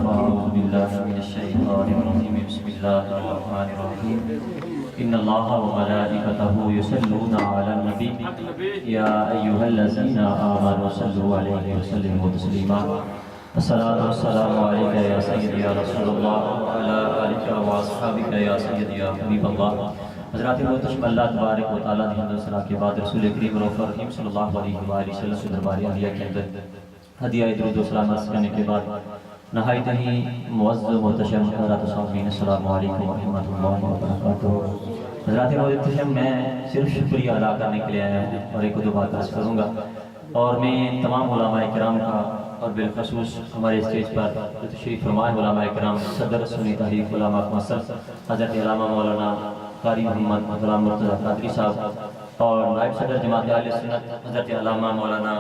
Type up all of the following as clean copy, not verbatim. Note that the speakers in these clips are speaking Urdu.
أعوذ بالله من الشيطان الرجيم بسم الله الرحمن الرحيم إن الله وملائكته يصلون على النبي يا أيها الذين آمنوا صلوا عليه وسلموا تسليما الصلاة والسلام عليك يا سيدي يا رسول الله وعلى آلك وأصحابك يا سيدي يا حبيب الله حضرات محترم اللہ تبارک و تعالیٰ نے حمد و ثنا کے بعد رسول کریم رؤوف رحیم صلی اللہ علیہ وآلہ وسلم کے دربار عالیہ کے اندر ہدیہ درود و سلام عرض کرنے کے بعد نہایت ہی معزز و محتشم حضرات سامعین السلام علیکم ورحمۃ اللہ وبرکاتہ۔ حضرات محتشم میں صرف شکریہ ادا کرنے کے لیے آیا ہوں اور ایک دو بات عرض کروں گا، اور میں تمام علماء کرام کا اور بالخصوص ہمارے اسٹیج پر تشریف فرمائے علماء کرام صدر سنی تحریک علماء مصر حضرت علامہ مولانا قاری محمد غلام مرتضیٰ قادری صاحب اور نائب صدر جماعت اہل سنت حضرت علامہ مولانا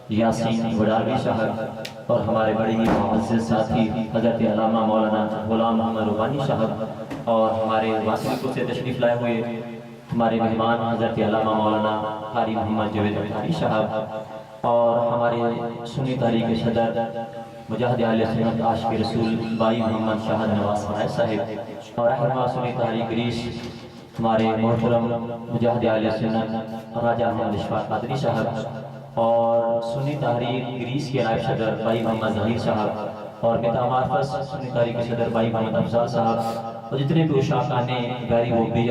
یاسین وڈاروی صاحب اور ہمارے بڑے ہی معزز ساتھی حضرت علامہ مولانا غلام محمد روحانی صاحب اور ہمارے واسطی کو سے تشریف لائے ہوئے ہمارے مہمان حضرت علامہ مولانا قاری محمد جاوید بخاری صاحب اور ہمارے سنی تحریک صدر مجاہد اہل سنت عاشق رسول بائی محمد شاہد نواز فرائض صاحب اور رہنما سنی تحریک ریس ہمارے محترم مجاہد اہل سنت راجہ محمد اشفاق قادری صاحب اور سنی تحریک گریس کے نائب صدر بھائی محمد ظہیر صاحب اور متامارفس سنی تحریک کے صدر بھائی محمد افضال صاحب اور جتنے بھی اشاقان غیری وہ بھی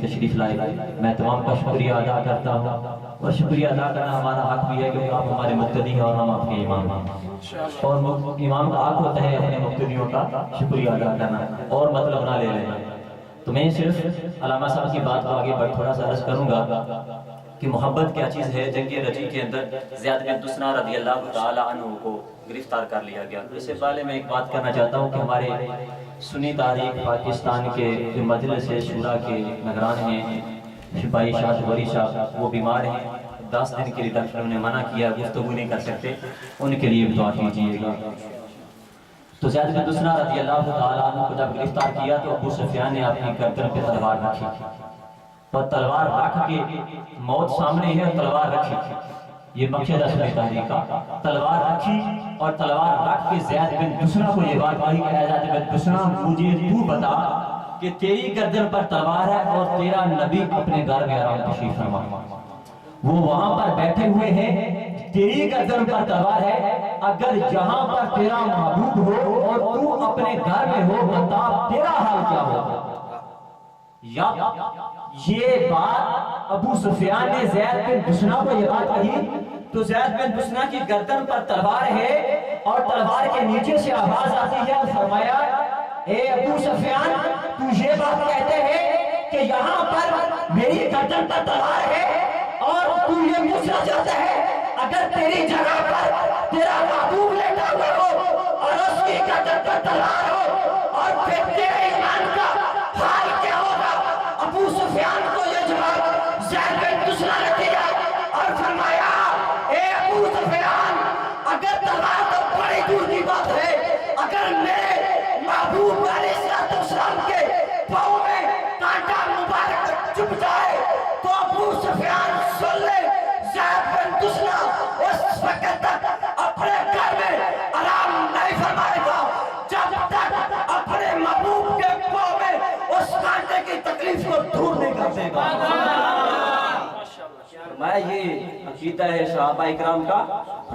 تشریف لائے، میں تمام کا شکریہ ادا کرتا ہوں اور شکریہ ادا کرنا ہمارا حق بھی ہے کیونکہ آپ ہمارے مقتدی ہیں اور ہم آپ کے امام ہیں، اور امام کا حق ہوتا ہے اپنے مقتدیوں کا شکریہ ادا کرنا اور مطلب نہ لے لینا۔ تو میں صرف علامہ صاحب کی بات کو آگے بڑھ تھوڑا سا عرض کروں گا کہ محبت کیا چیز ہے۔ جنگ رجی کے اندر زیاد بن دسنا رضی اللہ تعالی عنہ کو گرفتار کر لیا گیا۔ اس سے پہلے میں ایک بات کرنا چاہتا ہوں کہ ہمارے سنی تحریک پاکستان کے جو مجلس شورا کے نگران ہیں سپاہی شاہ غوری صاحب، وہ بیمار ہیں، 10 دن کے لیے ڈاکٹروں نے منع کیا، گفتگو نہیں کر سکتے، ان کے لیے دعا کیجیے گا۔ تو زیاد بن دسنا رضی اللہ تعالی عنہ کو جب گرفتار کیا تو ابو سفیان نے اپنی گردن پہ تلوار رکھی اور تلوار رکھ کے موت سامنے ہے اور تلوار رکھی، یہ مقصد ہے سنی تحریک کا، تلوار رکھی اور تلوار رکھ کے زید بن دسنا کو یہ بات کہی کہ اے زید بن دسنا مجھے تو بتا کہ تیری گردن پر تلوار ہے اور تیرا نبی اپنے گھر میں آرام تشریف فرما، وہ وہاں پر بیٹھے ہوئے ہیں، تیری گردن پر تلوار ہے، اگر جہاں پر تیرا محبوب ہو اور تو اپنے گھر میں ہو بتا تیرا حال کیا ہوگا۔ یہ بات ابو سفیان نے زید بن دسنا کو یہ بات کہی تو زید بن دسنا کی گردن پر تلوار ہے اور تلوار کے نیچے سے آواز آتی ہے اور فرمایا اے ابو سفیان تو یہ بات کہتے ہیں کہ یہاں پر میری گردن پر تلوار ہے اور تو یہ پوچھنا چاہتا ہے اگر تیری جگہ پر تیرا محبوب لیٹا ہوا ہو اور اس کی گردن پر تلوار ہو اور پھر تیرے ایمان کا حال کیا ہوگا۔ ابو سفیان کو یہ جواب زید بن دسنا نے دیا اور فرمایا اے ابو سفیان اگر تلوار تو بڑی دور کی بات ہے، اگر میرے محبوب علیہ السلام کے پاؤں میں کانٹا مبارک چپ جائے تو ابو سفیان سن لے زید بن دسنا اس وقت تک اپنے گھر میں آرام نہیں فرمائے گا جب تک اپنے محبوب کے پاؤں میں اس کانٹے کی تکلیف کو دور نہیں کر دے گا۔ میں یہ عقیدہ ہے صحابہ اکرام کا،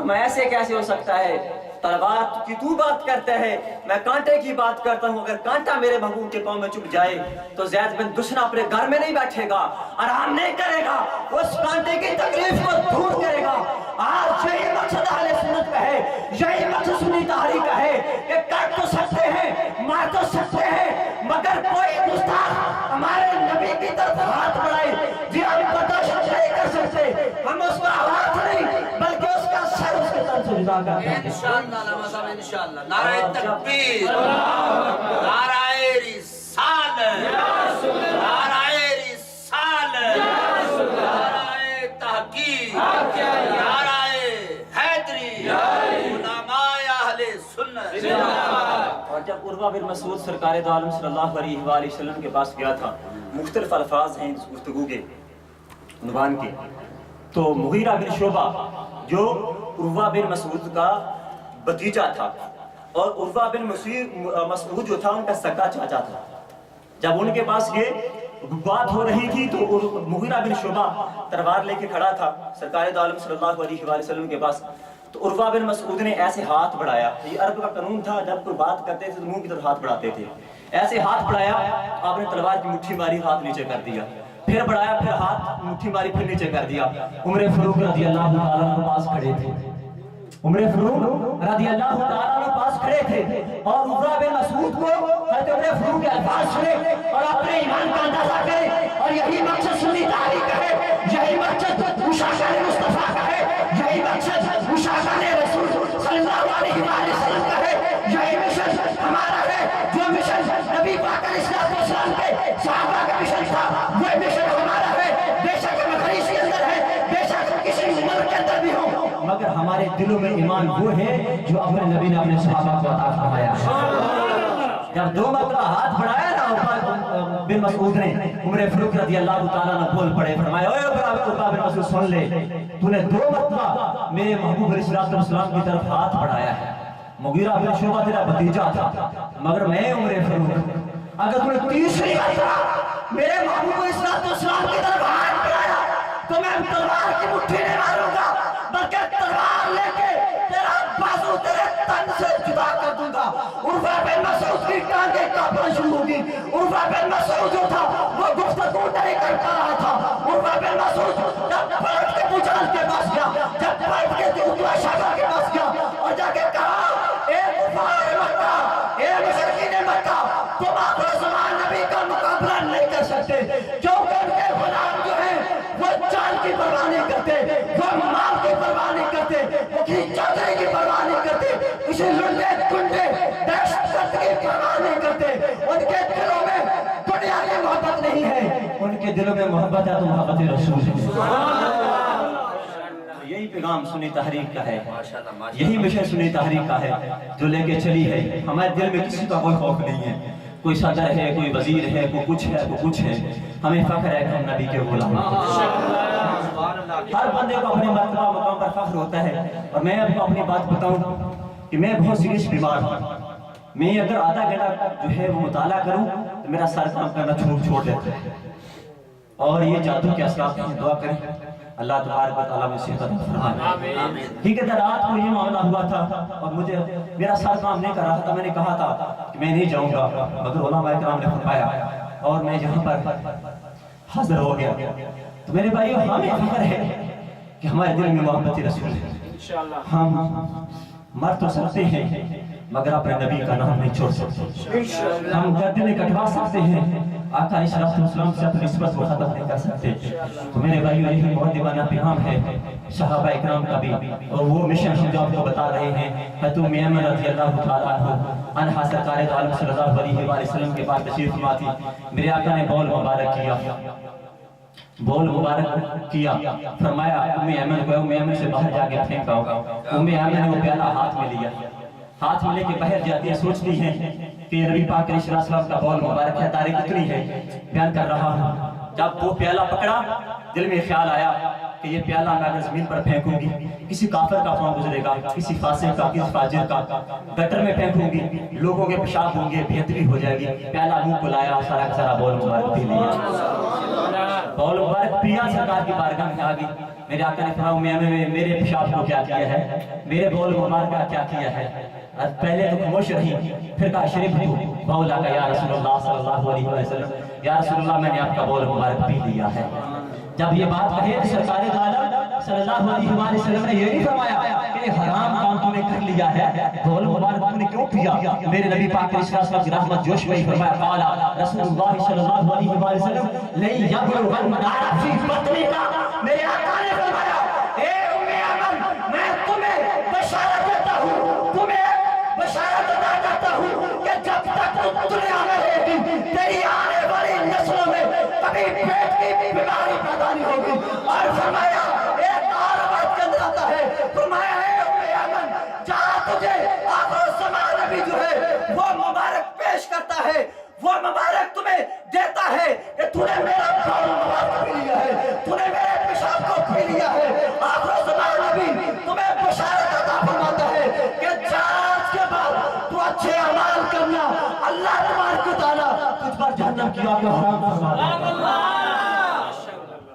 میں ایسے کیسے ہو سکتا ہے، تلوار کی تو بات کرتے ہے، میں کانٹے کی بات کرتا ہوں، اگر کانٹا میرے محبوب کے پاؤں میں چپ جائے تو زید بن دسنا اپنے گھر میں نہیں بیٹھے گا، آرام نہیں کرے گا، اس کانٹے کی تکلیف کو دور کرے گا۔ آج یہی مقصد اہل سنت کا ہے، یہی مقصد سنی تحریک کا ہے کہ کر تو سکتے ہیں، مار تو سکتے ہیں، مگر کوئی گستاخ ہمارے نبی کی طرف ہاتھ بڑھائے جی ہم برداشت نہیں کر سکتے، ہم اس کا ہاتھ نہیں بلکہ اس کا سر اس کے تن سے جدا کرتے ہیں۔ انشاءاللہ علامہ صاحب انشاءاللہ، نعرہ تکبیر، نعرہ رسالت، نعرہ رسالت، نعرہ تحقیق، نعرہ حیدری، علماء اہل سنت۔ اور جب عروہ بن مسعود سرکار دو عالم صلی اللہ علیہ وآلہ وسلم کے پاس گیا تھا، مختلف الفاظ ہیں اس گفتگو کے عنوان کے، تو مغیرہ بن شعبہ جو عروہ بن مسعود کا بھتیجا تھا اور عروہ بن مسعود جو تھا ان کا سگا چاچا تھا. جب ان کے پاس یہ بات ہو رہی تھی تو مغیرہ بن شعبہ تلوار لے کے کھڑا تھا سرکار دو عالم صلی اللہ علیہ وآلہ وسلم کے پاس. تو عروہ بن مسعود نے ایسے ہاتھ بڑھایا. یہ عرب کا قانون تھا, جب کوئی بات کرتے تھے تو منہ کی طرف ہاتھ بڑھاتے تھے. ایسے ہاتھ بڑھایا, آپ نے تلوار کی مٹھی ماری, ہاتھ نیچے کر دیا. پھر بڑھایا, پھر ہاتھ مٹھی ماری, پھر نیچے کر دیا. عمر فاروق رضی اللہ تعالیٰ عنہ پاس کھڑے تھے. عمر فاروق رضی اللہ تعالیٰ عنہ پاس کھڑے تھے اور عروہ بن مسعود کو حضرت عمر فاروق کے الفاظ سنے اور اپنے ایمان کا اندازہ کرے. اور یہی مقصد سنی تحریک کا ہے, یہی مقصد مشاکل مصطفیٰ کا ہے, یہی مقصد مشاکل رسول صلی اللہ علیہ وآلہ وسلم کا ہے. یہی مشن ہمارا ہے, جو مشن نبی پاک علیہ السلام کے صحابہ کا مشن تھا, وہ مشن ہمارا ہے. بے شک ہم خریش کے اندر ہے, بے شک ہم کسی ملک کے اندر بھی ہوں, مگر ہمارے دلوں میں ایمان وہ ہے جو اپنے نبی نے اپنے صحابہ کو عطا فرمایا. جب دو مرتبہ ہاتھ بڑھایا نا عروہ بن مسعود نے, عمر فاروق رضی اللہ تعالیٰ عنہ بول پڑے, فرمایا اوے عروہ بن مسعود سن لے, تو نے دو مرتبہ میرے محبوب علیہ السلام کی طرف ہاتھ بڑھایا ہے. مغیرہ بن شعبہ تیرا بھتیجا تھا, مگر میں عمر فاروق, اگر تو نے تیسری مرتبہ میرے محبوب علیہ السلام کی طرف ہاتھ بڑھایا تو میں تلوار کی مٹھی نہیں ماروں گا, بلکہ تلوار لے کے تیرا بازو تیرے تن سے جدا کر دوں گا. عروہ بن مسعود کی ٹانگیں کانپنا شروع ہوگی. عروہ بن مسعود جو تھا وہ گفتگو نہیں کر پا رہا تھا. عروہ بن مسعود جب پلٹ کے بجال کے پاس گیا, جب پلٹ کے عتبہ شیبہ کے پاس گیا اور جا کے کہا, اے کفار مکہ, اے مشرکین مکہ, تم آخر زمان نبی کا مقابلہ نہیں کر سکتے, کیونکہ ان کے غلام جو ہیں وہ جان کی پرواہ نہیں کرتے, وہ مال کی پرواہ نہیں کرتے, وہ کسی چادری کی پرواہ نہیں کرتے, کسی لنڈے کنڈے دہشت گرد کی پرواہ نہیں کرتے. ان کے دلوں میں دنیا کی محبت نہیں ہے, ان کے دلوں میں محبت ہے تو محبت رسول ہے. یہی پیغام سنی تحریک کا ہے, یہی مشن سنی تحریک کا ہے جو لے کے چلی ہے. ہمارے دل میں کسی کا کوئی خوف نہیں ہے, کوئی صدر ہے, کوئی وزیر ہے, کوئی کچھ ہے, کوئی کچھ ہے. ہمیں فخر ہے کہ ہم نبی کے غلام ہیں. ہر بندے کو اپنے مرتبہ مقام پر فخر ہوتا ہے. اور میں آپ کو اپنی بات بتاؤں کہ میں بہت سیریس بیمار ہوں. میں اگر آدھا گھنٹہ جو ہے وہ مطالعہ کروں تو میرا سر کام کرنا چھوڑ دیتا ہے. اور یہ جادو کے اثرات ہیں, دعا کریں اللہ تبارک و تعالیٰ میں صحت عطا فرمائے. ٹھیک ہے, رات کو یہ معاملہ ہوا تھا اور مجھے میرا سر کام نہیں کر رہا تھا. میں نے کہا تھا کہ میں نہیں جاؤں گا, مگر علماء کرام نے فرمایا اور میں یہاں پر حاضر ہو گیا. تو میرے بھائیو, ہمیں فخر ہے کہ ہمارے دل میں محبت رسول ہے. ہم مر تو سکتے ہیں مگر اپنے نبی کا نام نہیں چھوڑ سکتے. ہم گردنیں کٹوا سکتے ہیں, آقا علیہ السلام سے اپنی نسبت کو ختم نہیں کر سکتے. تو میرے بھائیو, یہی بہت دیوانہ پیغام ہے صحابہ اکرام کا بھی, اور وہ مشن ہم جو آپ کو بتا رہے ہیں. حضرت ام ایمن رضی اللہ تعالیٰ عنہا سرکار دو عالم صلی اللہ علیہ وآلہ وسلم کے پاس تشریف فرما تھی. میرے آقا نے بول مبارک کیا, فرمایا ام ایمن کو, ام ایمن سے باہر جا کے پھینکا ہوگا. ام ایمن نے وہ پیالہ ہاتھ میں لیا, ہاتھ میں لے کے باہر جاتی ہے, سوچتی ہے کہ نبی پاک علیہ السلام کا بول مبارک ہے, تاریخ اتنی ہے, بیان کر رہا ہوں. جب وہ پیالہ پکڑا, دل میں خیال آیا کہ یہ پیالہ میں اگر زمین پر پھینکوں گی کسی کافر کا پاؤں گزرے گا, کسی فاسق کا, کسی فاجر کا. گٹر میں پھینکوں گی, لوگوں کے پیشاب ہوں گے, بہتری ہو جائے گی. پیالہ منہ کو لایا, سارا کا سارا بول مبارک پی لیا. بول مبارک پیا, سرکار کی بارگاہ میں آ گئی. میرے آقا نے فرمایا میرے پیشاب کو کیا کیا ہے, میرے بول مبارک کا کیا کیا ہے. پہلے تو خاموش رہی, پھر کہا شریف تو بولا کہ یا رسول اللہ صلی اللہ علیہ وسلم, یا رسول اللہ میں نے آپ کا بول مبارک پی لیا ہے. جب یہ بات کہے تو سرکار دو عالم صلی اللہ علیہ وسلم نے یہ نہیں فرمایا کہ حرام کام تم نے کر لیا ہے, بول مبارک تم نے کیوں پیا. میرے نبی پاک علیہ السلام کی رحمت جوش میں فرمایا, قال رسول اللہ صلی اللہ علیہ وسلم لن یبلغ النار فی بطنک. میرے آقا نے فرمایا, اے ام ایمن, میں تمہیں بشارت دیتا ہوں, تمہیں بشارت ادا کرتا ہوں کہ جب تک تم دنیا میں رہے گی تیری آنے والی نسلوں میں کبھی پیٹ کی بیماری پیدا نہیں ہوگی. اور فرمایا, ایک اور بات کے اندر آتا ہے, فرمایا ہے ام ایمن, جہاں تجھے آخر الزمان نبی جو ہے وہ مبارک پیش کرتا ہے, وہ مبارک تمہیں دیتا ہے کہ تو نے میرا بول مبارک پی لیا ہے, تو نے میرے پیشاب کو پی لیا ہے. آخر الزمان نبی تمہیں بشارت عطا فرماتا ہے کہ جہاں کے بعد اللہ تبارک و تعالیٰ تجھ پر جہنم کی آگ کو حرام فرما دے.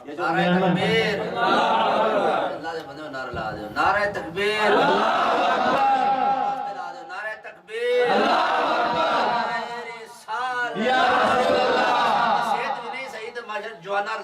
یہ جو نعرہ نعمت تکبیر اللہ دے بندے نعرہ لا دے نعرہ تکبیر نعرہ تکبیر نعرہ رسالت یا رسول اللہ. صحت بھی نہیں صحیح تو ماشاءاللہ جوانا